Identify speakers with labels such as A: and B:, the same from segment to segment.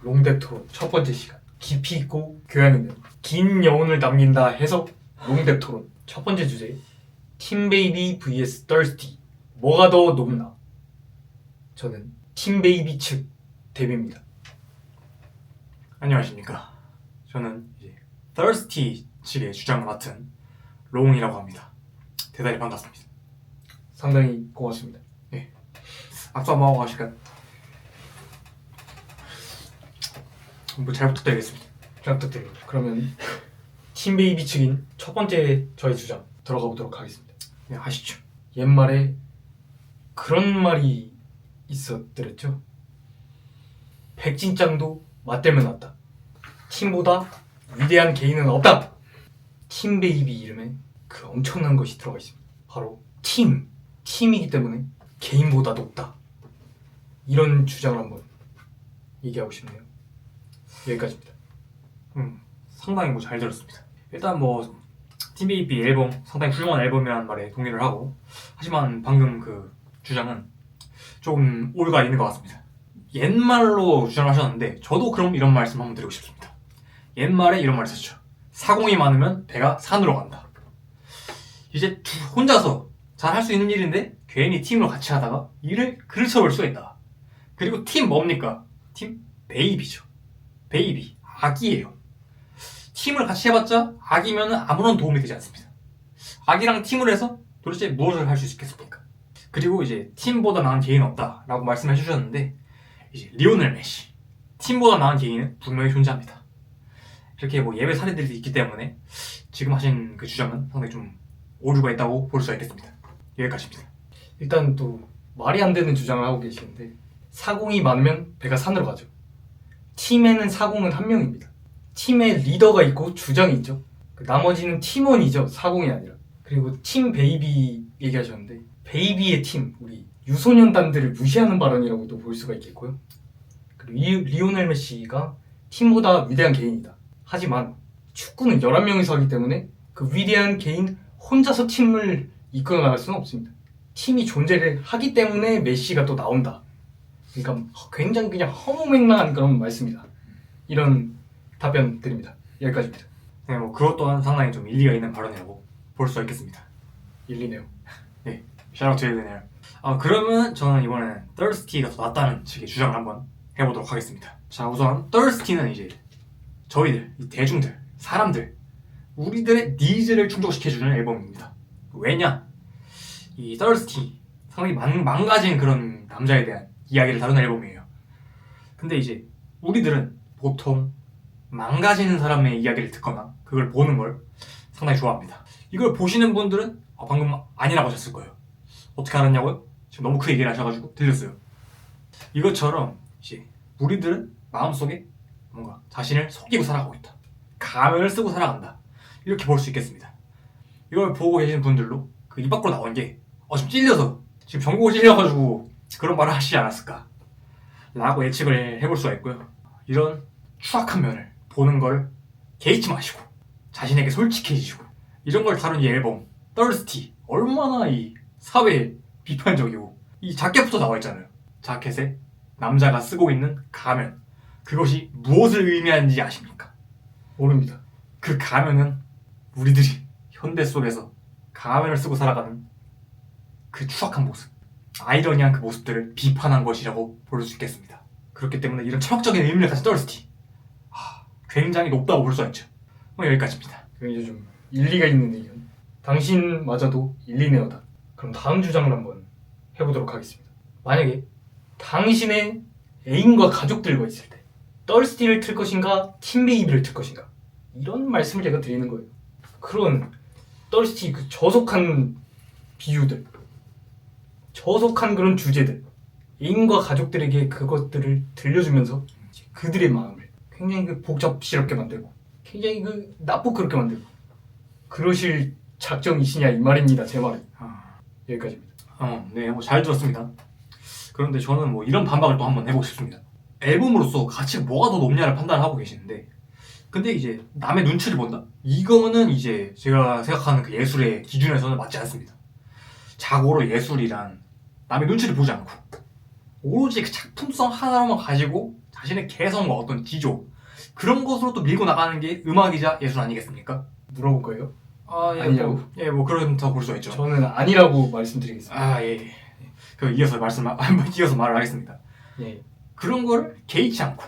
A: 롱뎁 토론 첫 번째 시간, 깊이 있고 교양 있는 긴 여운을 남긴다 해서 롱뎁 토론 첫 번째 주제, 팀베이비 vs 더스티 뭐가 더 높나? 저는 팀베이비 측 데뷔입니다.
B: 안녕하십니까. 저는 이제 Thirsty 측의 주장을 맡은 롱이라고 합니다. 대단히 반갑습니다.
A: 상당히 고맙습니다.
B: 악수 한번 하고 가실까요? 잘 부탁드리겠습니다.
A: 잘 부탁드립니다. 그러면 팀베이비 측인 첫 번째 저희 주장 들어가 보도록 하겠습니다.
B: 네, 하시죠.
A: 옛말에 그런 말이 있었더랬죠. 백진짱도 맞대면 낫다. 팀보다 위대한 개인은 없다. 팀베이비 이름에 그 엄청난 것이 들어가 있습니다. 바로 팀이기 때문에 개인보다 높다. 이런 주장을 한번 얘기하고 싶네요. 여기까지입니다.
B: 상당히 잘 들었습니다. 일단 팀베이비 앨범 상당히 훌륭한 앨범이라는 말에 동의를 하고, 하지만 방금 그 주장은 조금 오류가 있는 것 같습니다. 옛말로 주장을 하셨는데 저도 그럼 이런 말씀 한번 드리고 싶습니다. 옛말에 이런 말을 썼죠. 사공이 많으면 배가 산으로 간다. 이제 혼자서 잘 할 수 있는 일인데 괜히 팀으로 같이 하다가 일을 그르쳐볼 수가 있다. 그리고 팀 뭡니까? 팀 베이비죠. 베이비, 아기예요. 팀을 같이 해봤자 아기면 아무런 도움이 되지 않습니다. 아기랑 팀을 해서 도대체 무엇을 할 수 있겠습니까? 그리고 이제 팀보다 나은 개인은 없다 라고 말씀해 주셨는데, 이제 리오넬 메시, 팀보다 나은 개인은 분명히 존재합니다. 이렇게 예외 사례들이 있기 때문에 지금 하신 그 주장은 상당히 좀 오류가 있다고 볼 수가 있겠습니다. 여기까지입니다.
A: 일단 또 말이 안 되는 주장을 하고 계시는데, 사공이 많으면 배가 산으로 가죠. 팀에는 사공은 한 명입니다. 팀에 리더가 있고 주장이 있죠. 나머지는 팀원이죠. 사공이 아니라. 그리고 팀 베이비 얘기하셨는데, 베이비의 팀, 우리 유소년단들을 무시하는 발언이라고도 볼 수가 있겠고요. 그리고 리오넬 메시가 팀보다 위대한 개인이다. 하지만 축구는 11명이서 하기 때문에 그 위대한 개인 혼자서 팀을 이끌어 나갈 수는 없습니다. 팀이 존재를 하기 때문에 메시가 또 나온다. 그러니까 굉장히 그냥 허무맹랑한 그런 말씀이다. 이런 답변 드립니다. 여기까지입니다.
B: 네, 그것 또한 상당히 좀 일리가 있는 발언이라고 볼 수가 있겠습니다.
A: 일리네요.
B: 네, 샤라우트 해야 되네요. 그러면 저는 이번에는 Thirsty가 더 낫다는 식의 주장을 한번 해보도록 하겠습니다. 자, 우선 Thirsty는 이제 저희들, 이 대중들, 사람들, 우리들의 니즈를 충족시켜주는 앨범입니다. 왜냐? 이 Thirsty 상당히 망가진 그런 남자에 대한 이야기를 다루는 앨범이에요. 근데 이제 우리들은 보통 망가지는 사람의 이야기를 듣거나 그걸 보는 걸 상당히 좋아합니다. 이걸 보시는 분들은 방금 아니라고 하셨을 거예요. 어떻게 알았냐고요? 지금 너무 크게 얘기를 하셔가지고 들렸어요. 이것처럼 이제 우리들은 마음속에 뭔가 자신을 속이고 살아가고 있다. 가면을 쓰고 살아간다. 이렇게 볼 수 있겠습니다. 이걸 보고 계신 분들도 그 입 밖으로 나온 게 좀 찔려서, 지금 전곡을 찔려가지고 그런 말을 하시지 않았을까 라고 예측을 해볼 수가 있고요. 이런 추악한 면을 보는 걸 개의치 마시고 자신에게 솔직해지시고, 이런 걸 다룬 이 앨범 Thirsty 얼마나 이 사회에 비판적이고, 이 자켓부터 나와 있잖아요. 자켓에 남자가 쓰고 있는 가면, 그것이 무엇을 의미하는지 아십니까?
A: 모릅니다.
B: 그 가면은 우리들이 현대 속에서 가면을 쓰고 살아가는 그 추악한 모습, 아이러니한 그 모습들을 비판한 것이라고 볼 수 있겠습니다. 그렇기 때문에 이런 철학적인 의미를 가진 Thirsty, 굉장히 높다고 볼 수가 있죠. 여기까지입니다.
A: 굉장히 좀 일리가 있는 의견. 당신마저도 일리네요다. 그럼 다음 주장을 한번 해보도록 하겠습니다. 만약에 당신의 애인과 가족들과 있을 때 떨스티를 틀 것인가 팀베이비를 틀 것인가, 이런 말씀을 제가 드리는 거예요. 그런 떨스티 그 저속한 비유들, 저속한 그런 주제들, 애인과 가족들에게 그것들을 들려주면서 그들의 마음을 굉장히 그 복잡스럽게 만들고, 굉장히 그 나쁘게 만들고 그러실 작정이시냐 이 말입니다. 제 말은. 여기까지입니다.
B: 네, 잘 들었습니다. 그런데 저는 이런 반박을 또 한번 해보고 싶습니다. 앨범으로서 가치가 뭐가 더 높냐를 판단하고 계시는데, 근데 이제 남의 눈치를 본다? 이거는 이제 제가 생각하는 그 예술의 기준에서는 맞지 않습니다. 자고로 예술이란 남의 눈치를 보지 않고 오로지 그 작품성 하나로만 가지고 자신의 개성과 어떤 지조 그런 것으로 또 밀고 나가는 게 음악이자 예술 아니겠습니까?
A: 물어볼 거예요?
B: 아니냐고? 뭐 그런 더 볼 수가 있죠.
A: 저는 아니라고 말씀드리겠습니다.
B: 예. 그 이어서 이어서 말을 하겠습니다.
A: 예.
B: 그런 거를 개의치 않고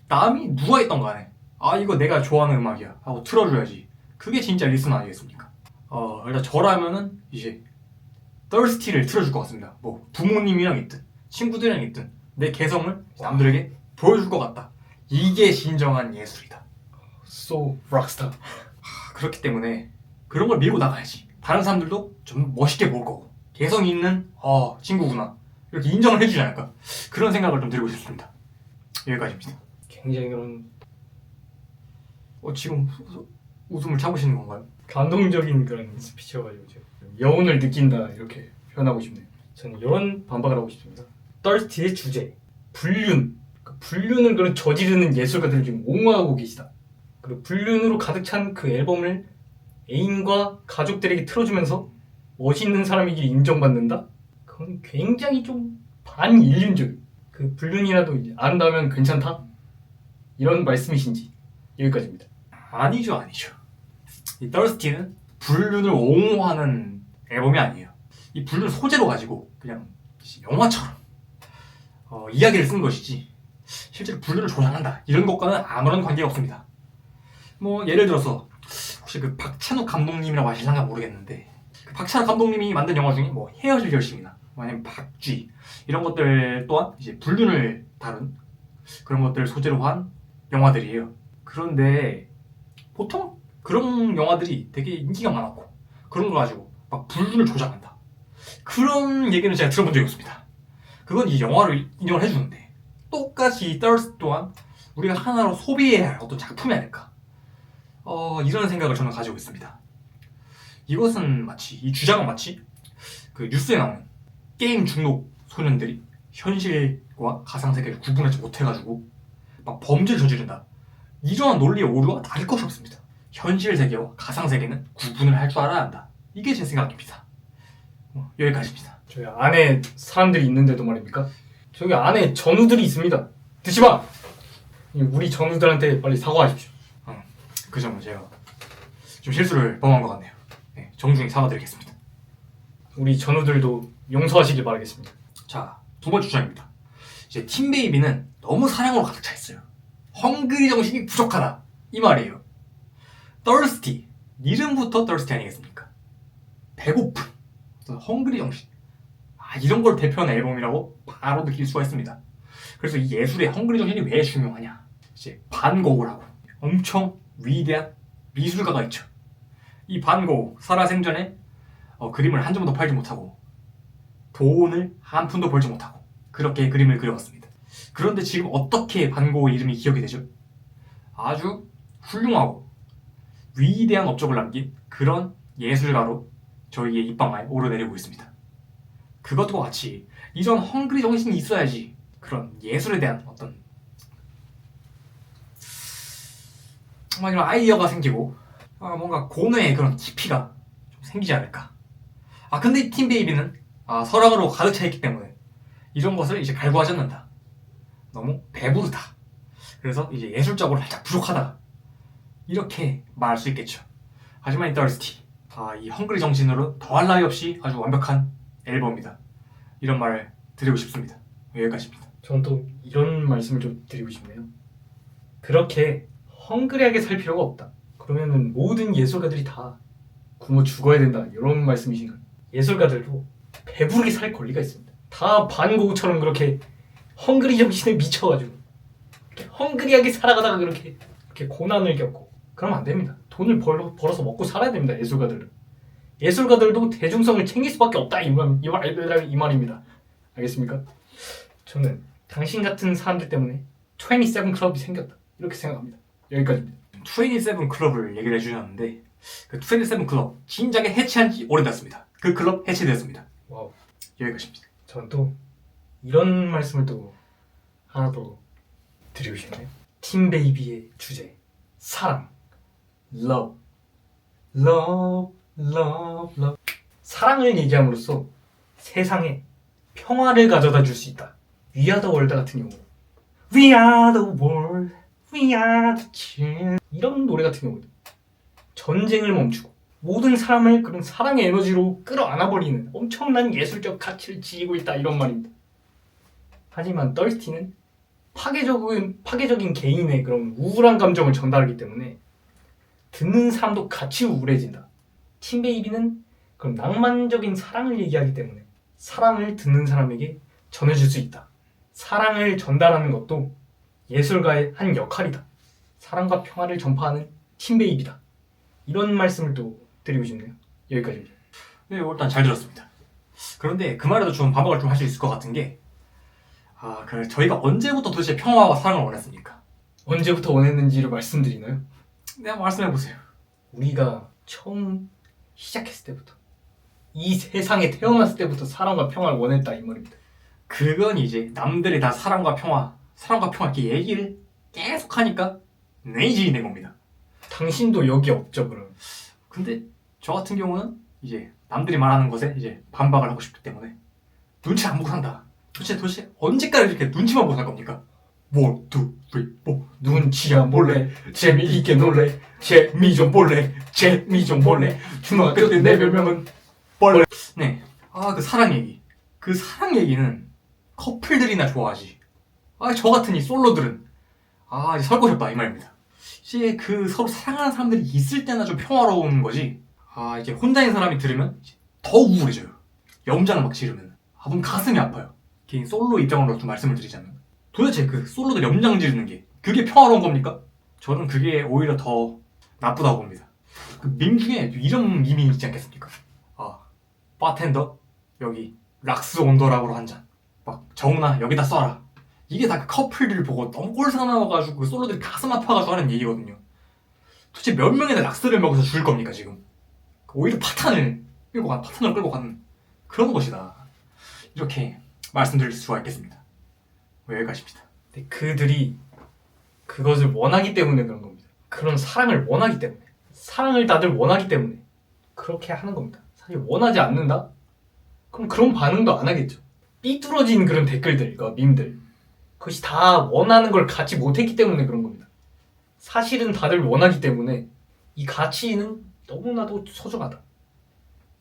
B: 남이 누가 있던 간에 이거 내가 좋아하는 음악이야 하고 틀어줘야지. 그게 진짜 리스너 아니겠습니까? 일단 저라면은 이제 Thirsty를 틀어줄 것 같습니다. 뭐 부모님이랑 있든 친구들이랑 있든 내 개성을 남들에게 보여줄 것 같다. 이게 진정한 예술이다.
A: So rockstar.
B: 그렇기 때문에 그런 걸 밀고 나가야지. 다른 사람들도 좀 멋있게 볼 거고 개성 있는 친구구나 이렇게 인정을 해주지 않을까. 그런 생각을 좀 들고 싶습니다. 여기까지입니다.
A: 굉장히 그런
B: 지금 웃음을 참으시는 건가요?
A: 감동적인 그런 스피치여가지고 제가 여운을 느낀다 이렇게 표현하고 싶네요. 저는 이런 반박을 하고 싶습니다. Thirsty의 주제 불륜. 불륜을 그런 저지르는 예술가들을 지금 옹호하고 계시다. 그리고 불륜으로 가득 찬 그 앨범을 애인과 가족들에게 틀어주면서 멋있는 사람이길 인정받는다? 그건 굉장히 좀 반인륜적인. 그 불륜이라도 이제 아름다우면 괜찮다? 이런 말씀이신지 여기까지입니다.
B: 아니죠. 이 Thirsty는 불륜을 옹호하는 앨범이 아니에요. 이 불륜 소재로 가지고 그냥 영화처럼 이야기를 쓴 것이지 실제로 불륜을 조장한다 이런 것과는 아무런 관계가 없습니다. 뭐 예를 들어서 혹시 그 박찬욱 감독님이라고 아실랑가 모르겠는데 그 박찬욱 감독님이 만든 영화 중에 뭐 헤어질 결심이나 아니면 박쥐 이런 것들 또한 이제 불륜을 다룬 그런 것들을 소재로 한 영화들이에요. 그런데 보통 그런 영화들이 되게 인기가 많았고 그런 거 가지고 막 불륜을 조장한다 그런 얘기는 제가 들어본 적이 없습니다. 그건 이 영화를 인정을 해주는데 똑같이 이 Thirst 또한 우리가 하나로 소비해야 할 어떤 작품이 아닐까 이런 생각을 저는 가지고 있습니다. 이 주장은 마치 그 뉴스에 나오는 게임 중독 소년들이 현실과 가상세계를 구분하지 못해가지고 막 범죄를 저지른다 이러한 논리의 오류가 다를 것이 없습니다. 현실 세계와 가상 세계는 구분을 할 줄 알아야 한다. 이게 제 생각입니다. 여기까지입니다.
A: 저기 안에 사람들이 있는데도 말입니까? 저기 안에 전우들이 있습니다. 듣지 마! 우리 전우들한테 빨리 사과하십시오.
B: 그 점은 제가 좀 실수를 범한 것 같네요. 네, 정중히 사과드리겠습니다.
A: 우리 전우들도 용서하시길 바라겠습니다.
B: 자, 두 번째 주장입니다. 이제 팀베이비는 너무 사랑으로 가득 차 있어요. 헝그리 정신이 부족하다. 이 말이에요. Thirsty. 이름부터 Thirsty 아니겠습니까? 배고픔. 헝그리 정신. 이런 걸 대표하는 앨범이라고 바로 느낄 수가 있습니다. 그래서 이 예술의 헝그리 정신이 왜 중요하냐? 이제 반 고흐라고 엄청 위대한 미술가가 있죠. 이 반 고흐 살아생전에 그림을 한 점도 팔지 못하고 돈을 한 푼도 벌지 못하고 그렇게 그림을 그려왔습니다. 그런데 지금 어떻게 반 고흐 이름이 기억이 되죠? 아주 훌륭하고 위대한 업적을 남긴 그런 예술가로 저희의 입방아에 오르내리고 있습니다. 그것과 같이 이런 헝그리 정신이 있어야지 그런 예술에 대한 어떤 이런 아이디어가 생기고 뭔가 고뇌의 그런 깊이가 좀 생기지 않을까. 근데 이 팀베이비는 서락으로 가득 차 있기 때문에 이런 것을 이제 갈구하지 않는다. 너무 배부르다. 그래서 이제 예술적으로 살짝 부족하다. 이렇게 말할 수 있겠죠. 하지만 이 Thirsty, 이 헝그리 정신으로 더할 나위 없이 아주 완벽한 앨범이다. 이런 말을 드리고 싶습니다. 여기까지입니다.
A: 저는 또 이런 말씀을 좀 드리고 싶네요. 그렇게 헝그리하게 살 필요가 없다. 그러면은 모든 예술가들이 다 굶어 죽어야 된다. 이런 말씀이신가요? 예술가들도 배부르게 살 권리가 있습니다. 다 반고흐처럼 그렇게 헝그리 정신에 미쳐가지고 헝그리하게 살아가다가 그렇게 고난을 겪고 그러면 안 됩니다. 돈을 벌어서 먹고 살아야 됩니다. 예술가들은. 예술가들도 대중성을 챙길 수밖에 없다. 이 말입니다. 알겠습니까? 저는 당신 같은 사람들 때문에 27 클럽이 생겼다. 이렇게 생각합니다. 여기까지입니다.
B: 27 클럽을 얘기를 해주셨는데 그 27 클럽 진작에 해체한 지 오래됐습니다. 그 클럽 해체되었습니다.
A: 와우.
B: 여기까지입니다.
A: 저는 또 이런 말씀을 또 하나 더 드리고 싶네요. 팀베이비의 주제 사랑 love 사랑을 얘기함으로써 세상에 평화를 가져다 줄 수 있다. 위아더 월드 같은 경우 We are the world, we are the champ. 이런 노래 같은 경우는 전쟁을 멈추고 모든 사람을 그런 사랑의 에너지로 끌어안아버리는 엄청난 예술적 가치를 지니고 있다 이런 말입니다. 하지만 Thirsty는 파괴적인 개인의 그런 우울한 감정을 전달하기 때문에 듣는 사람도 같이 우울해진다. 팀베이비는 그런 낭만적인 사랑을 얘기하기 때문에 사랑을 듣는 사람에게 전해줄 수 있다. 사랑을 전달하는 것도 예술가의 한 역할이다. 사랑과 평화를 전파하는 팀베이비다. 이런 말씀을 또 드리고 싶네요. 여기까지입니다.
B: 네, 일단 잘 들었습니다. 그런데 그 말에도 좀 반박을 좀 할 수 있을 것 같은 게 저희가 언제부터 도대체 평화와 사랑을 원했습니까?
A: 언제부터 원했는지를 말씀드리나요?
B: 네, 한번 말씀해보세요.
A: 우리가 처음 시작했을 때부터 이 세상에 태어났을 때부터 사랑과 평화를 원했다 이 말입니다.
B: 그건 이제 남들이 다 사랑과 평화 이렇게 얘기를 계속 하니까 내지이 된 겁니다.
A: 당신도 여기 없죠 그럼?
B: 근데 저 같은 경우는 이제 남들이 말하는 것에 이제 반박을 하고 싶기 때문에 눈치 안 보고 산다. 도대체 언제까지 이렇게 눈치만 보고 살 겁니까? 1, 2, 3, 4
A: 눈치 안 볼래 재미있게 놀래 재미 좀 볼래 재미 좀 볼래 중학교 때 내 별명은 벌레.
B: 네, 그 사랑 얘기는 커플들이나 좋아하지. 저 같은 이 솔로들은 이제 설 것이 없다 이 말입니다. 이제 그 서로 사랑하는 사람들이 있을 때나 좀 평화로운 거지. 이제 혼자인 사람이 들으면 더 우울해져요. 염장을 막 지르면 뭔 가슴이 아파요. 개인 솔로 입장으로 좀 말씀을 드리자면 도대체 그 솔로들 염장 지르는 게 그게 평화로운 겁니까? 저는 그게 오히려 더 나쁘다고 봅니다. 그 밈 중에 이런 밈이 있지 않겠습니까? 바텐더 여기 락스 온더락으로 한 잔. 막 정훈아 여기다 써라. 이게 다 그 커플들 보고 너무 꼴사나워가지고 그 솔로들이 가슴 아파가지고 하는 얘기거든요. 도대체 몇 명이나 락스를 먹어서 죽을 겁니까 지금? 오히려 파탄을 끌고 가는 그런 것이다. 이렇게 말씀드릴 수가 있겠습니다. 여기까지입니다.
A: 근데 그들이 그것을 원하기 때문에 그런 겁니다. 그런 사랑을 원하기 때문에 사랑을 다들 원하기 때문에 그렇게 하는 겁니다. 사실 원하지 않는다? 그럼 그런 반응도 안 하겠죠. 삐뚤어진 그런 댓글들과 밈들 그것이 다 원하는 걸 갖지 못했기 때문에 그런 겁니다. 사실은 다들 원하기 때문에 이 가치는 너무나도 소중하다.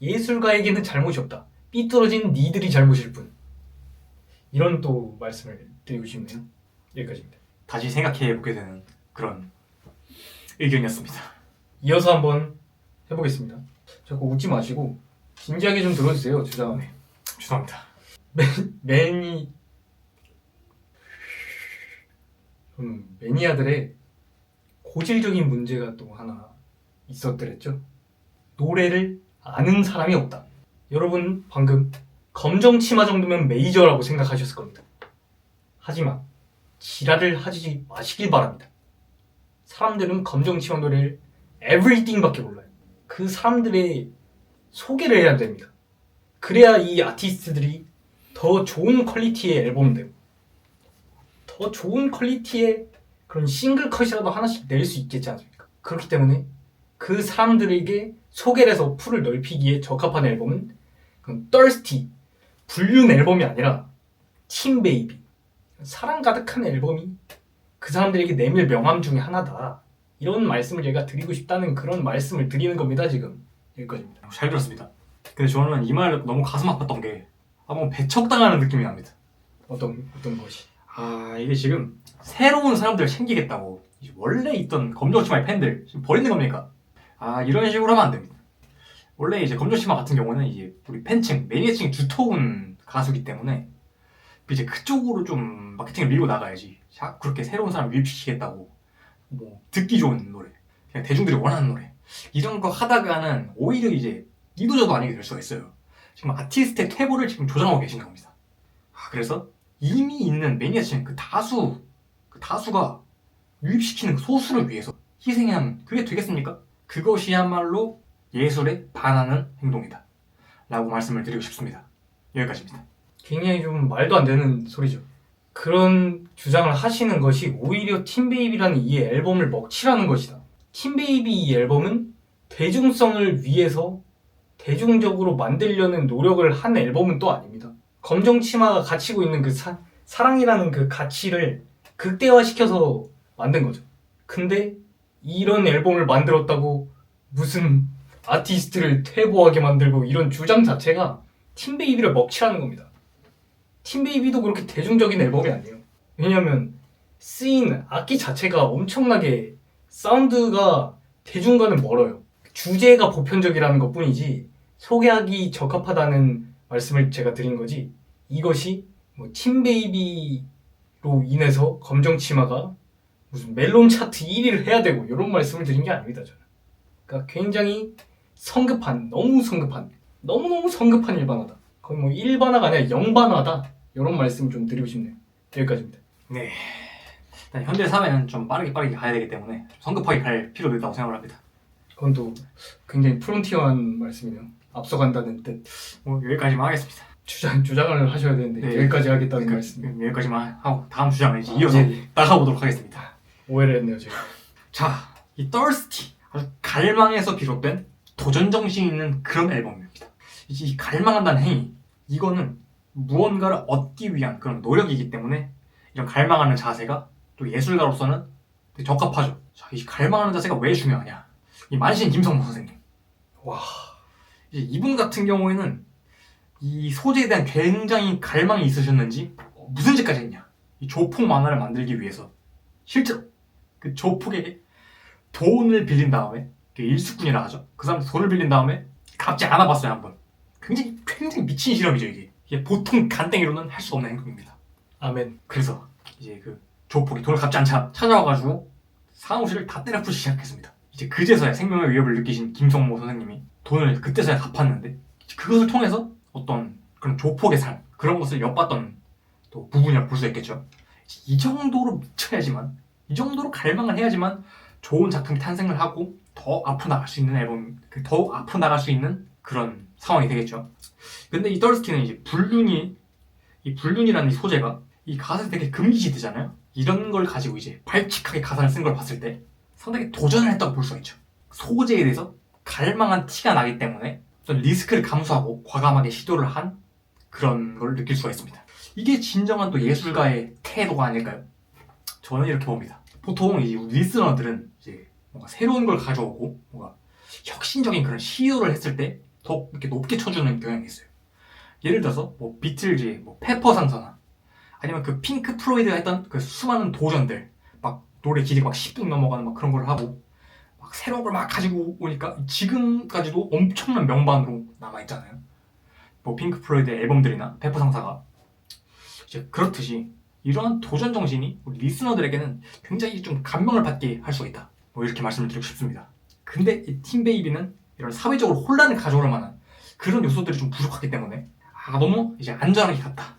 A: 예술가에게는 잘못이 없다. 삐뚤어진 니들이 잘못일 뿐. 이런 또 말씀을 드리고 싶네요. 여기까지입니다.
B: 다시 생각해보게 되는 그런 의견이었습니다.
A: 이어서 한번 해보겠습니다. 자꾸 웃지 마시고 진지하게 좀 들어주세요. 주장.
B: 네, 죄송합니다.
A: 매니아들의 고질적인 문제가 또 하나 있었더랬죠. 노래를 아는 사람이 없다. 여러분 방금 검정 치마 정도면 메이저라고 생각하셨을 겁니다. 하지만 지랄을 하지 마시길 바랍니다. 사람들은 검정 치마 노래를 everything밖에 몰라요. 그 사람들의 소개를 해야 됩니다. 그래야 이 아티스트들이 더 좋은 퀄리티의 앨범을 내고 더 좋은 퀄리티의 그런 싱글 컷이라도 하나씩 낼 수 있겠지 않습니까? 그렇기 때문에 그 사람들에게 소개를 해서 풀을 넓히기에 적합한 앨범은 Thirsty, 불륜 앨범이 아니라 팀 베이비, 사랑 가득한 앨범이 그 사람들에게 내밀 명함 중에 하나다. 이런 말씀을 제가 드리고 싶다는 그런 말씀을 드리는 겁니다. 지금 여기까지입니다.
B: 잘 들었습니다. 근데 저는 이 말 너무 가슴 아팠던 게 뭔가 배척당하는 느낌이 납니다.
A: 어떤 것이?
B: 이게 지금 새로운 사람들을 챙기겠다고 원래 있던 검정치마의 팬들 지금 버리는 겁니까? 이런 식으로 하면 안 됩니다. 원래 이제 검정치마 같은 경우는 이제 우리 팬층, 매니아층이 두터운 가수기 때문에 이제 그쪽으로 좀 마케팅을 밀고 나가야지. 그렇게 새로운 사람 유입시키겠다고 듣기 좋은 노래, 그냥 대중들이 원하는 노래 이런 거 하다가는 오히려 이제 이도저도 아니게 될 수가 있어요. 지금 아티스트의 퇴보를 지금 조장하고 계시는 겁니다. 그래서 이미 있는 매니아층 그 다수가 유입시키는 그 소수를 위해서 희생하면 그게 되겠습니까? 그것이야말로 예술에 반하는 행동이다 라고 말씀을 드리고 싶습니다. 여기까지입니다.
A: 굉장히 좀 말도 안 되는 소리죠. 그런 주장을 하시는 것이 오히려 팀베이비라는 이 앨범을 먹칠하는 것이다. 팀베이비 이 앨범은 대중성을 위해서 대중적으로 만들려는 노력을 한 앨범은 또 아닙니다. 검정치마가 가지고 있는 그 사랑이라는 그 가치를 극대화시켜서 만든 거죠. 근데 이런 앨범을 만들었다고 무슨 아티스트를 퇴보하게 만들고 이런 주장 자체가 팀베이비를 먹칠하는 겁니다. 팀베이비도 그렇게 대중적인 앨범이 아니에요. 왜냐면 쓰인 악기 자체가 엄청나게 사운드가 대중과는 멀어요. 주제가 보편적이라는 것 뿐이지 소개하기 적합하다는 말씀을 제가 드린 거지, 이것이 뭐 팀베이비로 인해서 검정치마가 무슨 멜론 차트 1위를 해야 되고 이런 말씀을 드린 게 아닙니다. 저는. 그러니까 굉장히 성급한, 너무너무 성급한 일반화다. 거의 뭐 일반화가 아니라 영반화다. 이런 말씀 좀 드리고 싶네요. 여기까지입니다.
B: 네. 일단 현대 사회는 좀 빠르게 가야 되기 때문에 좀 성급하게 갈 필요도 있다고 생각을 합니다.
A: 그건 또 굉장히 프론티어한 말씀이네요. 앞서간다는 뜻.
B: 뭐 여기까지만 하겠습니다.
A: 주장을 하셔야 되는데
B: 네.
A: 여기까지 하겠다는 말씀.
B: 여기까지만 하고 다음 주장을 이제 이어서
A: 예.
B: 나가보도록 하겠습니다.
A: 오해를 했네요, 제가.
B: 자, 이 Thirsty, 아주 갈망에서 비롯된 도전 정신이 있는 그런 앨범입니다. 이 갈망한다는 행위, 이거는 무언가를 얻기 위한 그런 노력이기 때문에 이런 갈망하는 자세가 또 예술가로서는 되게 적합하죠. 자, 이 갈망하는 자세가 왜 중요하냐? 이 만신 김성모 선생님.
A: 와,
B: 이제 이분 같은 경우에는 이 소재에 대한 굉장히 갈망이 있으셨는지 무슨 짓까지 했냐? 이 조폭 만화를 만들기 위해서 실제로 그 조폭에게 돈을 빌린 다음에, 일수꾼이라 하죠. 그 사람한테 돈을 빌린 다음에 갚지 않아 봤어요, 한번. 굉장히 미친 실험이죠, 이게. 이게 보통 간땡이로는 할 수 없는 행동입니다.
A: 아멘.
B: 그래서 이제 그 조폭이 돈을 갚지 않자 찾아와가지고 사무실을 다 때려 부수기 시작했습니다. 이제 그제서야 생명의 위협을 느끼신 김성모 선생님이 돈을 그때서야 갚았는데, 그것을 통해서 어떤 그런 조폭의 삶, 그런 것을 엿봤던 또 부분이라고 볼 수 있겠죠. 이 정도로 미쳐야지만, 이 정도로 갈망을 해야지만 좋은 작품이 탄생을 하고 더 앞으로 나갈 수 있는 앨범, 더 앞으로 나갈 수 있는 그런 상황이 되겠죠. 근데 이 Thirsty는 이제 이 불륜이라는 이 소재가 이 가사에 되게 금기시되잖아요. 이런 걸 가지고 이제 발칙하게 가사를 쓴 걸 봤을 때 상당히 도전을 했다고 볼 수가 있죠. 소재에 대해서 갈망한 티가 나기 때문에 어떤 리스크를 감수하고 과감하게 시도를 한 그런 걸 느낄 수가 있습니다. 이게 진정한 또 예술가의 태도가 아닐까요? 저는 이렇게 봅니다. 보통 이 리스너들은 이제 뭔가 새로운 걸 가져오고 뭔가 혁신적인 그런 시도를 했을 때 더 이렇게 높게 쳐주는 경향이 있어요. 예를 들어서 뭐 비틀즈의 뭐 페퍼 상사나 아니면 그 핑크 플로이드가 했던 그 수많은 도전들, 막 노래 길이가 막 10분 넘어가는 막 그런 걸 하고 막 새로운 걸 막 가지고 오니까 지금까지도 엄청난 명반으로 남아있잖아요. 뭐 핑크 플로이드의 앨범들이나 페퍼 상사가 이제 그렇듯이 이러한 도전 정신이 우리 리스너들에게는 굉장히 좀 감명을 받게 할 수가 있다. 뭐 이렇게 말씀을 드리고 싶습니다. 근데 이 팀베이비는 이런 사회적으로 혼란을 가져올 만한 그런 요소들이 좀 부족하기 때문에 너무 이제 안전하게 갔다.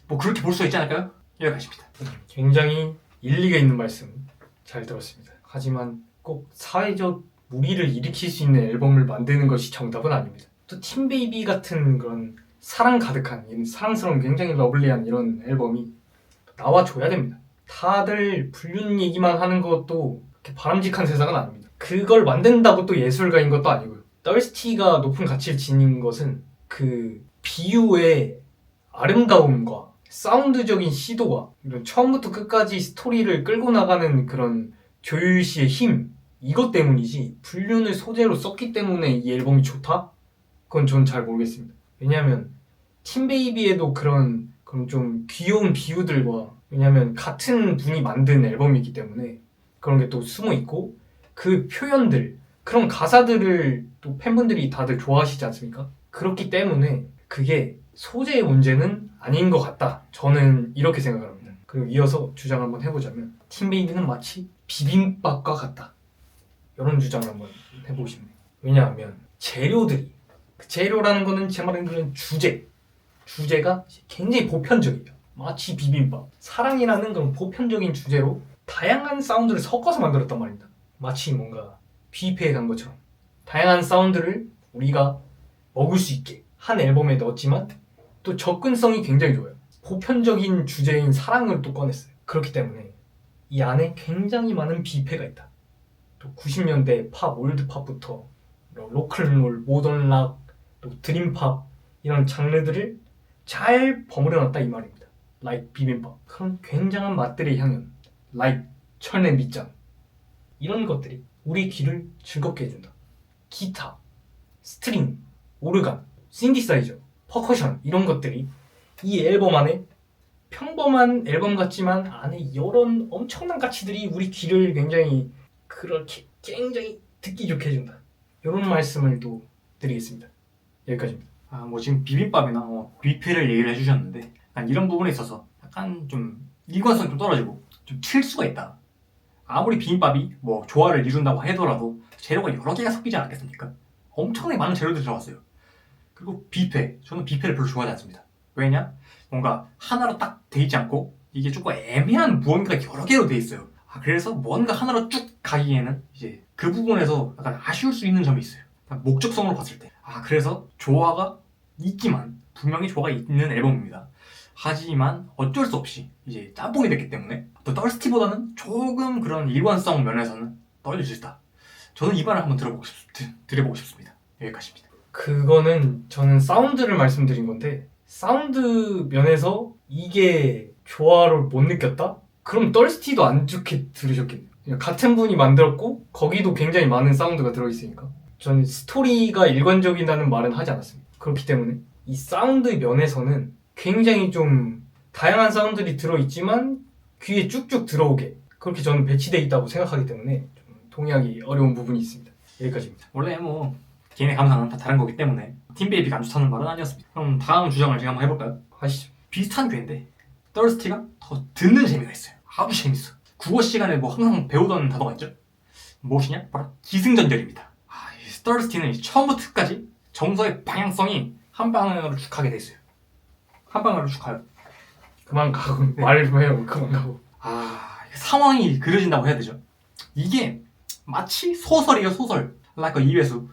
B: 뭐 그렇게 볼 수 있지 않을까요? 여기까지입니다.
A: 굉장히 일리가 있는 말씀 잘 들었습니다. 하지만 꼭 사회적 무리를 일으킬 수 있는 앨범을 만드는 것이 정답은 아닙니다. 또 팀베이비 같은 그런 사랑 가득한, 사랑스러운 굉장히 러블리한 이런 앨범이 나와줘야 됩니다. 다들 불륜 얘기만 하는 것도 그렇게 바람직한 세상은 아닙니다. 그걸 만든다고 또 예술가인 것도 아니고요. Thirsty가 높은 가치를 지닌 것은 그 비유의 아름다움과 사운드적인 시도와 이런 처음부터 끝까지 스토리를 끌고 나가는 그런 조율시의 힘, 이것 때문이지 불륜을 소재로 썼기 때문에 이 앨범이 좋다? 그건 전 잘 모르겠습니다. 왜냐하면 팀베이비에도 그런 좀 귀여운 비유들과, 왜냐하면 같은 분이 만든 앨범이기 때문에 그런 게 또 숨어 있고, 그 표현들, 그런 가사들을 또 팬분들이 다들 좋아하시지 않습니까? 그렇기 때문에 그게 소재의 문제는 아닌 것 같다. 저는 이렇게 생각을 합니다. 그리고 이어서 주장을 한번 해보자면 팀베이비는 마치 비빔밥과 같다. 이런 주장을 한번 해보고 싶네요. 왜냐하면 재료들이, 그 재료라는 거는 제 말은 그런 주제가 굉장히 보편적이에요. 마치 비빔밥. 사랑이라는 그런 보편적인 주제로 다양한 사운드를 섞어서 만들었단 말입니다. 마치 뭔가 뷔페에 간 것처럼 다양한 사운드를 우리가 먹을 수 있게 한 앨범에 넣었지만 또 접근성이 굉장히 좋아요. 보편적인 주제인 사랑을 또 꺼냈어요. 그렇기 때문에 이 안에 굉장히 많은 뷔페가 있다. 또 90년대 팝, 올드팝부터 로클롤, 모던락, 또 드림팝, 이런 장르들을 잘 버무려 놨다 이 말입니다. like 비빔밥. 그런 굉장한 맛들의 향연, like 철내 밑장. 이런 것들이 우리 귀를 즐겁게 해준다. 기타, 스트링, 오르간, 신디사이저, 퍼커션 이런 것들이 이 앨범 안에 평범한 앨범 같지만 안에 이런 엄청난 가치들이 우리 귀를 굉장히 그렇게 굉장히 듣기 좋게 해준다. 이런 말씀을 또 드리겠습니다. 여기까지입니다.
B: 뭐 지금 비빔밥이나 뷔페를 얘기를 해주셨는데 약간 이런 부분에 있어서 약간 좀 일관성이 좀 떨어지고 좀 튈 수가 있다. 아무리 비빔밥이 뭐 조화를 이룬다고 하더라도 재료가 여러 개가 섞이지 않겠습니까? 엄청나게 많은 재료들이 들어갔어요. 그리고 뷔페, 저는 뷔페를 별로 좋아하지 않습니다. 왜냐? 뭔가 하나로 딱 돼 있지 않고 이게 조금 애매한 무언가가 여러 개로 돼 있어요. 그래서 뭔가 하나로 쭉 가기에는 이제 그 부분에서 약간 아쉬울 수 있는 점이 있어요. 목적성으로 봤을 때. 그래서 조화가 있지만 분명히 조화가 있는 앨범입니다. 하지만 어쩔 수 없이 이제 짬뽕이 됐기 때문에 또 떨스티보다는 조금 그런 일관성 면에서는 떨어질 수 있다. 저는 이 말을 한번 드려보고 싶습니다. 여기까지입니다.
A: 그거는 저는 사운드를 말씀드린 건데 사운드 면에서 이게 조화를 못 느꼈다? 그럼 떨스티도 안 좋게 들으셨겠네요. 그냥 같은 분이 만들었고 거기도 굉장히 많은 사운드가 들어있으니까 저는 스토리가 일관적이라는 말은 하지 않았습니다. 그렇기 때문에 이 사운드 면에서는 굉장히 좀 다양한 사운드들이 들어있지만 귀에 쭉쭉 들어오게 그렇게 저는 배치되어 있다고 생각하기 때문에 좀 동의하기 어려운 부분이 있습니다. 여기까지입니다.
B: 원래 뭐 개인의 감상은 다 다른 거기 때문에 팀베이비가 안 좋다는 말은 아니었습니다. 그럼 다음 주장을 제가 한번 해볼까요?
A: 하시죠.
B: 비슷한 괴인데 떨스티가 더 듣는 재미가 있어요. 아주 재밌어. 국어 시간에 뭐 항상 배우던 단어가 있죠? 무엇이냐? 바로 기승전결입니다. 이 떨스티는 처음부터 끝까지 정서의 방향성이 한 방향으로 쭉 가게 돼 있어요. 한 방향으로 쭉 가요.
A: 그만 가고 말을 좀 해요. 그만 가고.
B: 상황이 그려진다고 해야 되죠. 이게 마치 소설이에요, 소설. like 이회수,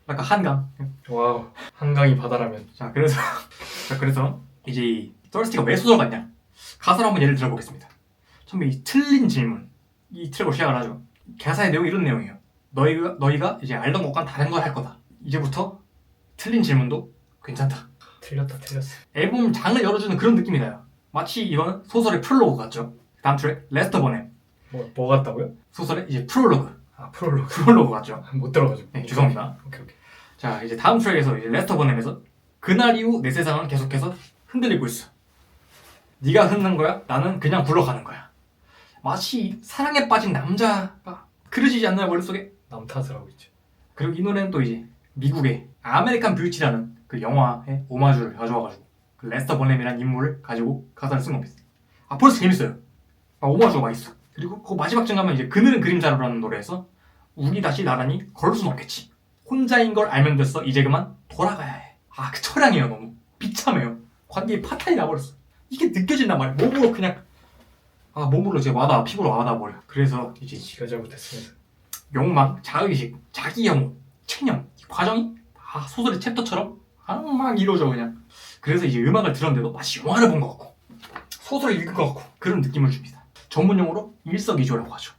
B: like 한강.
A: 와우, 한강이 바다라면.
B: 그래서 이제 이 떨스티가 왜 소설 같냐? 가사를 한번 예를 들어보겠습니다. 처음에 이 틀린 질문, 이 트랙으로 시작을 하죠. 가사의 내용이 이런 내용이에요. 너희가 이제 알던 것과는 다른 걸 할 거다. 이제부터 틀린 질문도 괜찮다.
A: 틀렸어.
B: 앨범 장을 열어주는 그런 느낌이 나요. 마치 이거는 소설의 프롤로그 같죠. 다음 트랙 레스터 버넴.
A: 뭐 같다고요?
B: 소설의 이제 프롤로그.
A: 프롤로그
B: 같죠.
A: 못 들어가지고.
B: 네, 죄송합니다.
A: 오케이.
B: 자, 이제 다음 트랙에서 이제 레스터 버넴에서 그날 이후 내 세상은 계속해서 흔들리고 있어. 네가 흐르는 거야. 나는 그냥 굴러가는 거야. 마치 사랑에 빠진 남자가 그려지지 않나요, 머릿속에?
A: 남 탓을 하고 있죠.
B: 그리고 이 노래는 또 이제 미국의 아메리칸 뷰티라는 그 영화의 오마주를 가져와가지고 그 레스터 버넴이라는 인물을 가지고 가사를 쓴 겁니다. 벌써 재밌어요. 오마주가 맛있어. 그리고 그 마지막 쯤 가면 이제 그늘은 그림자로라는 노래에서 우리 다시 나란히 걸을 순 없겠지. 혼자인 걸 알면 됐어. 이제 그만 돌아가야 해. 그 철량이에요. 너무 비참해요. 관계에 파탄이 나버렸어. 이게 느껴진단 말이야. 몸으로 그냥 몸으로 제 피부로 와닿아버려. 그래서 이제
A: 지가 잘못했습니다.
B: 욕망, 자의식, 자기 혐오, 체념 이 과정이 소설의 챕터처럼 막 이루어져 그냥. 그래서 이제 음악을 들었는데도 마치 영화를 본 것 같고 소설을 읽은 것 같고 그런 느낌을 줍니다. 전문용어로 일석이조라고 하죠.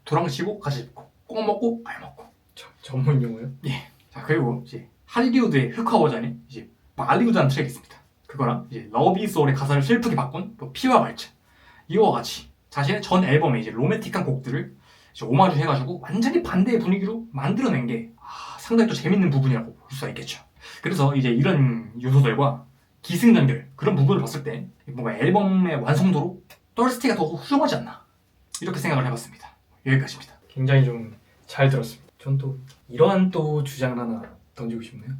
B: 도랑치고 가지 짚고 꼭 먹고 말 먹고.
A: 전문 용어요?
B: 예. 자, 그리고 이제 할리우드의 흑화 버전이 이제 말리우드라는 트랙이 있습니다. 그거랑 이제 러브 이 소울의 가사를 슬프게 바꾼 또 피와 말차 이와 같이 자신의 전 앨범에 이제 로맨틱한 곡들을 이제 오마주 해가지고 완전히 반대의 분위기로 만들어낸 게 상당히 또 재밌는 부분이라고 볼 수가 있겠죠. 그래서 이제 이런 요소들과 기승전결 그런 부분을 봤을 때 뭔가 앨범의 완성도로 떨스티가 더 훌륭하지 않나 이렇게 생각을 해봤습니다. 여기까지입니다.
A: 굉장히 좀 잘 들었습니다. 전 또 이러한 또 주장을 하나 던지고 싶네요.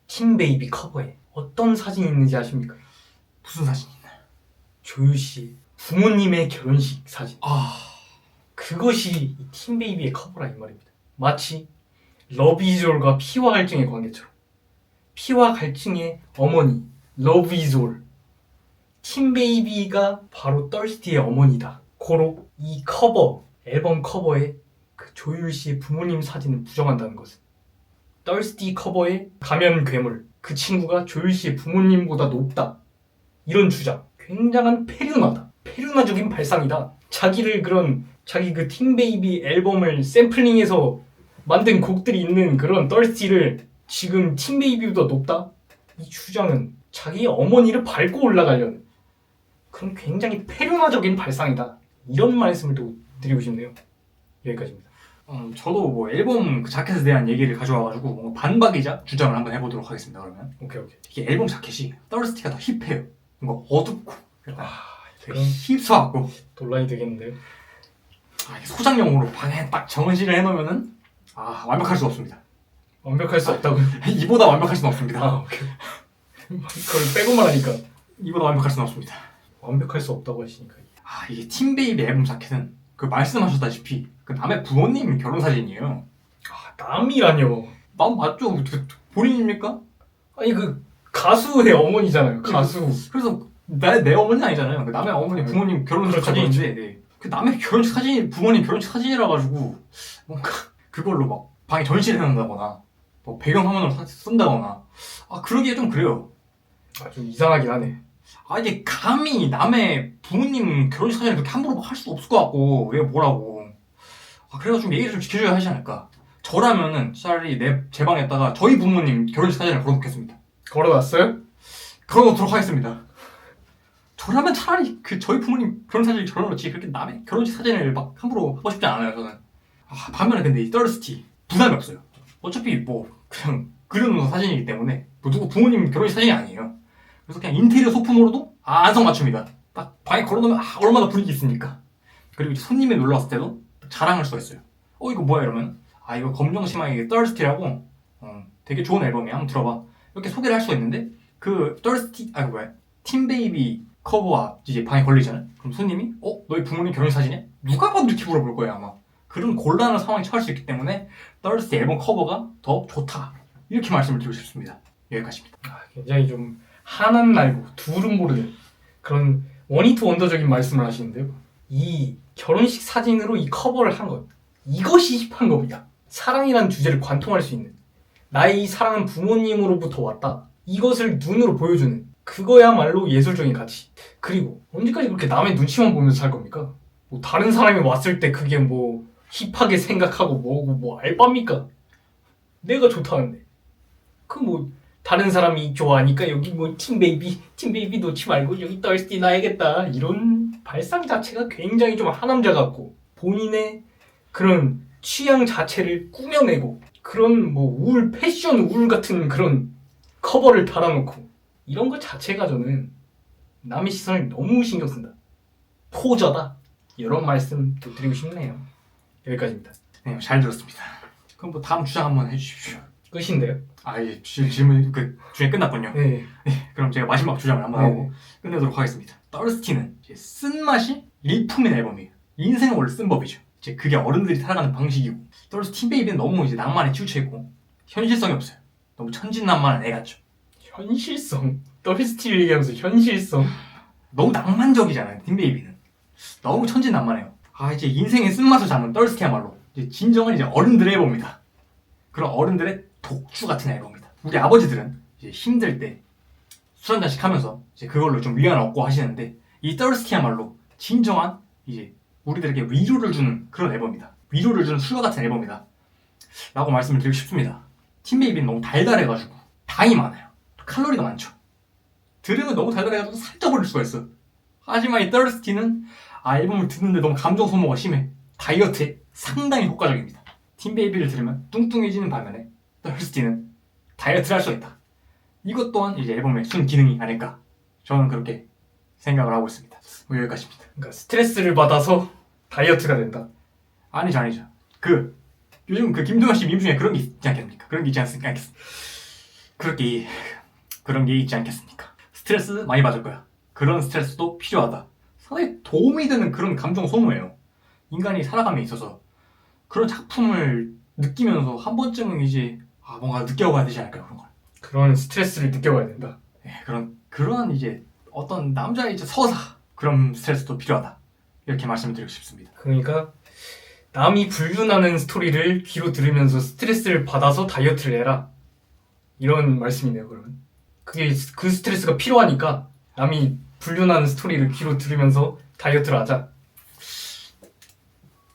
A: 팀베이비 커버에 어떤 사진이 있는지 아십니까?
B: 무슨 사진이 있나요?
A: 조유 씨 부모님의 결혼식 사진. 그것이 이 팀베이비의 커버라 이 말입니다. 마치 러브이졸과 피와 갈증의 관계처럼 피와 갈증의 어머니 러브이졸 팀베이비가 바로 떨스티의 어머니다. 고로 이 커버 앨범 커버에 그 조율 씨의 부모님 사진을 부정한다는 것은 떨스티 커버에 가면 괴물 그 친구가 조율 씨의 부모님보다 높다 이런 주장 굉장한 페류나적인 발상이다. 자기 그 팀베이비 앨범을 샘플링해서 만든 곡들이 있는 그런 떨스티를 지금 팀베이비보다 높다? 이 주장은 자기 어머니를 밟고 올라가려는 그럼 굉장히 폐륜화적인 발상이다. 이런 말씀을 또 드리고 싶네요. 여기까지입니다.
B: 저도 뭐 앨범 그 자켓에 대한 얘기를 가져와가지고 뭔가 반박이자 주장을 한번 해보도록 하겠습니다. 그러면
A: 오케이.
B: 이게 앨범 자켓이 Thirsty가 더 힙해요. 뭔가 어둡고 약간 되게
A: 그럼
B: 힙스하고
A: 논란이 되겠는데요.
B: 이게 소장용으로 방에 딱 정원실을 해놓으면은 완벽할 수 없습니다.
A: 완벽할 수 없다고요?
B: 이보다 완벽할 수는 없습니다.
A: 오케이. 그걸 빼고만 하니까
B: 이보다 완벽할 수는 없습니다.
A: 완벽할 수 없다고 하시니까.
B: 이게 팀베이비 앨범 자켓은 그 말씀하셨다시피 그 남의 부모님 결혼 사진이에요.
A: 남이라뇨.
B: 난 맞죠? 본인입니까?
A: 아니 그 가수의 어머니잖아요. 가수.
B: 그래서 내 어머니는 아니잖아요. 그 남의 어머니 부모님 결혼식
A: 그렇죠,
B: 사진인데 네. 그 남의 결혼식 사진이 부모님 결혼식 사진이라 가지고 뭔가 그걸로 막 방에 전시를 해놓는다거나 뭐 배경화면으로 쓴다거나 그러기에 좀 그래요.
A: 좀 이상하긴 하네.
B: 이게 감히 남의 부모님 결혼식 사진을 그렇게 함부로 막 할 수도 없을 것 같고 왜 뭐라고 그래서 좀 예의를 좀 지켜줘야 하지 않을까. 저라면은 차라리 제 방에다가 저희 부모님 결혼식 사진을 걸어놓겠습니다.
A: 걸어놨어요?
B: 걸어놓도록 하겠습니다. 저라면 차라리 저희 부모님 결혼 사진을 걸어놓지 그렇게 남의 결혼식 사진을 막 함부로 하고 싶지 않아요 저는. 반면에 근데 이 Thirsty 부담이 없어요. 어차피 뭐 그냥 그려놓은 사진이기 때문에 뭐 누구 부모님 결혼식 사진이 아니에요. 그래서 그냥 인테리어 소품으로도 안성맞춤이다. 딱 방에 걸어놓으면 얼마나 분위기 있습니까. 그리고 이제 손님이 놀러 왔을 때도 자랑할 수가 있어요. 이거 뭐야 이러면 이거 검정치마의 Thirsty라고 되게 좋은 앨범이야 한번 들어봐 이렇게 소개를 할 수가 있는데 그 Thirsty 팀베이비 커버가 이제 방에 걸리잖아요. 그럼 손님이 너희 부모님 결혼식 사진이야? 누가 봐도 이렇게 물어볼 거예요 아마. 그런 곤란한 상황에 처할 수 있기 때문에 Thirsty 앨범 커버가 더 좋다 이렇게 말씀을 드리고 싶습니다. 여기까지입니다.
A: 굉장히 좀 하나는 알고 둘은 모르는 그런 원히트 원더적인 말씀을 하시는데요. 이 결혼식 사진으로 이 커버를 한 것, 이것이 힙한 겁니다. 사랑이라는 주제를 관통할 수 있는, 나의 이 사랑은 부모님으로부터 왔다, 이것을 눈으로 보여주는 그거야말로 예술적인 가치. 그리고 언제까지 그렇게 남의 눈치만 보면서 살 겁니까? 뭐 다른 사람이 왔을 때 그게 뭐 힙하게 생각하고 뭐고 뭐 알바입니까? 내가 좋다는데 그 뭐 다른 사람이 좋아하니까 여기 뭐 팀베이비 놓지 말고 여기 Thirsty 놔야겠다, 이런 발상 자체가 굉장히 좀 하남자 같고 본인의 그런 취향 자체를 꾸며내고 그런 뭐 패션 우울 같은 그런 커버를 달아놓고 이런 것 자체가 저는 남의 시선을 너무 신경 쓴다, 포저다, 이런 말씀도 드리고 싶네요. 여기까지입니다.
B: 네, 잘 들었습니다. 그럼 뭐 다음 주장 한번 해주십시오.
A: 끝인데요?
B: 이제 질문 중에 끝났군요.
A: 네.
B: 그럼 제가 마지막 주장을 한번 하고 끝내도록 하겠습니다. Thirsty는 쓴맛이 일품인 앨범이에요. 인생은 원래 쓴 법이죠. 이제 그게 어른들이 살아가는 방식이고, Thirsty 팀베이비는 너무 이제 낭만에 치우쳐있고 현실성이 없어요. 너무 천진난만한 애 같죠.
A: 현실성? Thirsty를 얘기하면서 현실성?
B: 너무 낭만적이잖아요. 팀베이비는 너무 천진난만해요. 이제 인생의 쓴맛을 잡는 Thirsty야말로 이제 진정한 이제 어른들의 앨범이다. 그런 어른들의 독주 같은 앨범이다. 우리 아버지들은 이제 힘들 때 술 한잔씩 하면서 이제 그걸로 좀 위안을 얻고 하시는데, 이 Thirsty야말로 진정한 이제 우리들에게 위로를 주는 그런 앨범이다. 위로를 주는 술과 같은 앨범이다 라고 말씀을 드리고 싶습니다. 팀베이비는 너무 달달해가지고 당이 많아요. 칼로리가 많죠. 들으면 너무 달달해가지고 살쪄버릴 수가 있어. 하지만 이 Thirsty는 앨범을 듣는데 너무 감정 소모가 심해. 다이어트에 상당히 효과적입니다. 팀베이비를 들으면 뚱뚱해지는 반면에 Thirsty는 다이어트를 할 수 있다. 이것 또한 이제 앨범의 순기능이 아닐까, 저는 그렇게 생각을 하고 있습니다. 여기까지입니다.
A: 그러니까 스트레스를 받아서 다이어트가 된다.
B: 아니죠. 요즘 김동완 씨 밈 중에 그런 게 있지 않겠습니까? 그런 게 있지 않습니까? 그런 게 있지 않겠습니까? 스트레스 많이 받을 거야. 그런 스트레스도 필요하다. 상당히 도움이 되는 그런 감정 소모예요. 인간이 살아감에 있어서 그런 작품을 느끼면서 한 번쯤은 이제 뭔가 느껴봐야 되지 않을까요? 그런 걸.
A: 그런 스트레스를 느껴봐야 된다.
B: 네, 그런 이제 어떤 남자의 이제 서사, 그런 스트레스도 필요하다. 이렇게 말씀을 드리고 싶습니다.
A: 그러니까 남이 불륜하는 스토리를 귀로 들으면서 스트레스를 받아서 다이어트를 해라, 이런 말씀이네요. 그러면 그게 그 스트레스가 필요하니까 남이 불륜하는 스토리를 귀로 들으면서 다이어트를 하자.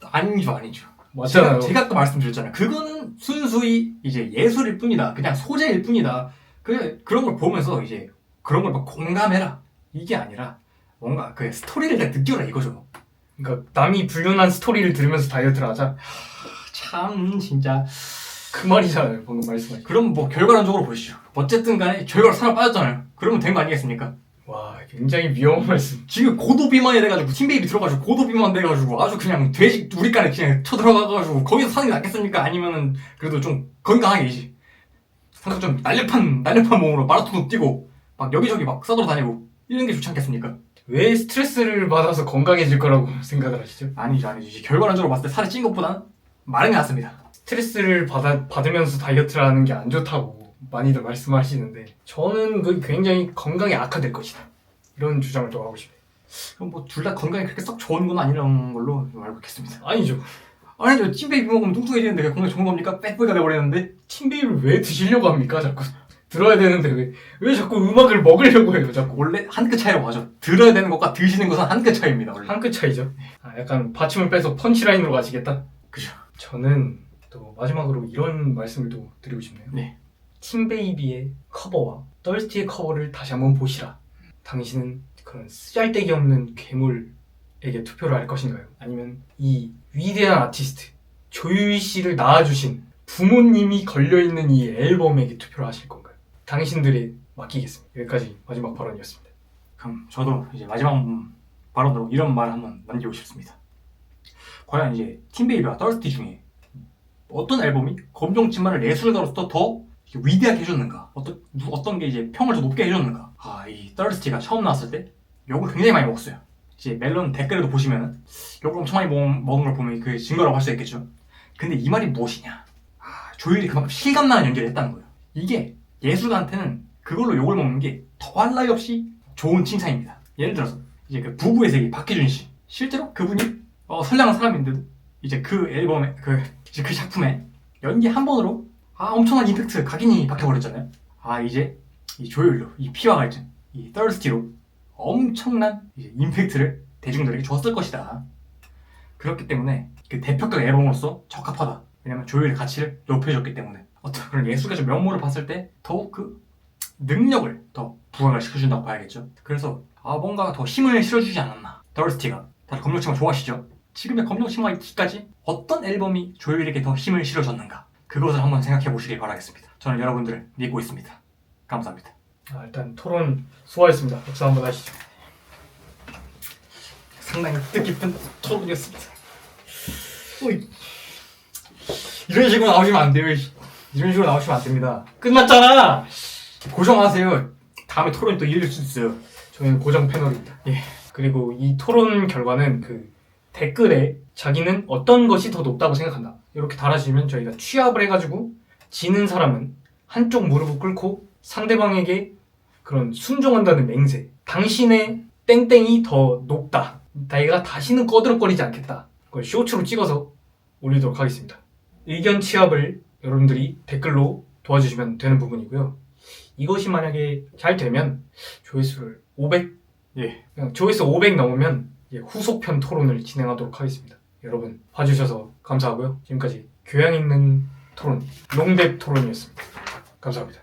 B: 아니죠.
A: 맞잖아요.
B: 제가 아까 말씀드렸잖아요. 그거는 순수히 이제 예술일 뿐이다. 그냥 소재일 뿐이다. 그런 걸 보면서 이제 그런 걸 막 공감해라, 이게 아니라 뭔가 그 스토리를 딱 느껴라 이거죠.
A: 그러니까 남이 불륜한 스토리를 들으면서 다이어트를 하자.
B: 참 진짜
A: 그 말이잖아요. 방금 말씀하신.
B: 그럼 뭐 결과론적으로 보시죠. 어쨌든 간에 결과로 사람 빠졌잖아요. 그러면 된 거 아니겠습니까?
A: 와, 굉장히 위험한 말씀.
B: 지금 고도 비만이 돼가지고 팀베이비 들어가지고 고도 비만 돼가지고 아주 그냥 돼지 우리간에 그냥 쳐들어가가지고 거기서 사는 게 낫겠습니까? 아니면은 그래도 좀 건강하게지. 상당히 좀 날렵한 몸으로 마라톤도 뛰고 막 여기저기 막 싸돌아다니고 이런 게 좋지 않겠습니까?
A: 왜 스트레스를 받아서 건강해질 거라고 생각을 하시죠?
B: 아니죠. 결과론적으로 봤을 때 살이 찐 것보다는 마른 게 낫습니다.
A: 스트레스를 받으면서 다이어트를 하는 게 안 좋다고 많이들 말씀하시는데 저는 그 굉장히 건강에 악화될 것이다. 이런 주장을 좀 하고 싶어요.
B: 그럼 뭐 둘 다 건강에 그렇게 썩 좋은 건 아니라는 걸로 알고 있겠습니다.
A: 아니죠.
B: 아니죠. 팀베이비 먹으면 뚱뚱해지는데 왜 건강 좋은 겁니까? 뱃보이가 돼버리는데?
A: 팀베이비를 왜 드시려고 합니까? 자꾸 들어야 되는데 왜 자꾸 음악을 먹으려고 해요? 자꾸
B: 원래 한 끗 차이라고 하죠. 들어야 되는 것과 드시는 것은 한 끗 차이입니다. 원래.
A: 한 끗 차이죠. 약간 받침을 빼서 펀치라인으로 가시겠다?
B: 그죠.
A: 저는 또 마지막으로 이런 말씀을 또 드리고 싶네요.
B: 네.
A: 팀베이비의 커버와 떨스티의 커버를 다시 한번 보시라. 당신은 그런 쓰잘데기 없는 괴물에게 투표를 할 것인가요? 아니면 이 위대한 아티스트 조유희 씨를 낳아주신 부모님이 걸려있는 이 앨범에게 투표를 하실 건가요? 당신들에 맡기겠습니다. 여기까지 마지막 발언이었습니다.
B: 그럼 저도 이제 마지막 발언으로 이런 말을 한번 남기고 싶습니다. 과연 이제 팀베이비와 떨스티 중에 어떤 앨범이 검정치마를 예술가로서 더 위대하게 해줬는가? 어떤 게 이제 평을 더 높게 해줬는가? 이 떨스티가 처음 나왔을 때 욕을 굉장히 많이 먹었어요. 이제 멜론 댓글에도 보시면은 욕을 엄청 많이 먹은 걸 보면 그 증거라고 할 수 있겠죠. 근데 이 말이 무엇이냐? 조율이 그만큼 실감나는 연기를 했다는 거예요. 이게 예술가한테는 그걸로 욕을 먹는 게 더할 나위 없이 좋은 칭찬입니다. 예를 들어서 이제 그 부부의 세계 박해준 씨 실제로 그분이 선량한 사람인데도 이제 그 앨범에 그 작품에 연기 한 번으로 엄청난 임팩트 각인이 박혀버렸잖아요. 이제 이 조율로 이 피와 갈증 이 떨스티로 엄청난 이제 임팩트를 대중들에게 줬을 것이다. 그렇기 때문에 그 대표격 앨범으로서 적합하다. 왜냐면 조율의 가치를 높여줬기 때문에 어떤 그런 예술가적 면모를 봤을 때 더욱 그 능력을 더 부각을 시켜준다고 봐야겠죠. 그래서 뭔가 더 힘을 실어주지 않았나. 더스티가 다들 검정치마 좋아하시죠? 지금의 검정치마 입기까지 어떤 앨범이 조율에게 더 힘을 실어줬는가, 그것을 한번 생각해 보시길 바라겠습니다. 저는 여러분들을 믿고 있습니다. 감사합니다.
A: 일단 토론 수고하셨습니다. 박수 한번 하시죠.
B: 상당히 뜻깊은 토론이었습니다. 이런 식으로 나오시면 안 돼요. 이런 식으로 나오시면 안 됩니다.
A: 끝났잖아.
B: 고정하세요. 다음에 토론이 또 이어질 수 있어요.
A: 저희는 고정 패널입니다.
B: 예.
A: 그리고 이 토론 결과는 그 댓글에 자기는 어떤 것이 더 높다고 생각한다 이렇게 달아주시면 저희가 취합을 해가지고 지는 사람은 한쪽 무릎을 꿇고 상대방에게 그런 순종한다는 맹세, 당신의 땡땡이 더 높다, 내가 다시는 꺼드럭거리지 않겠다, 그걸 쇼츠로 찍어서 올리도록 하겠습니다. 의견 취합을 여러분들이 댓글로 도와주시면 되는 부분이고요. 이것이 만약에 잘 되면 조회수를 500, 그냥 조회수 500 넘으면 후속편 토론을 진행하도록 하겠습니다. 여러분 봐주셔서 감사하고요. 지금까지 교양 있는 토론, 롱뎁 토론이었습니다. 감사합니다.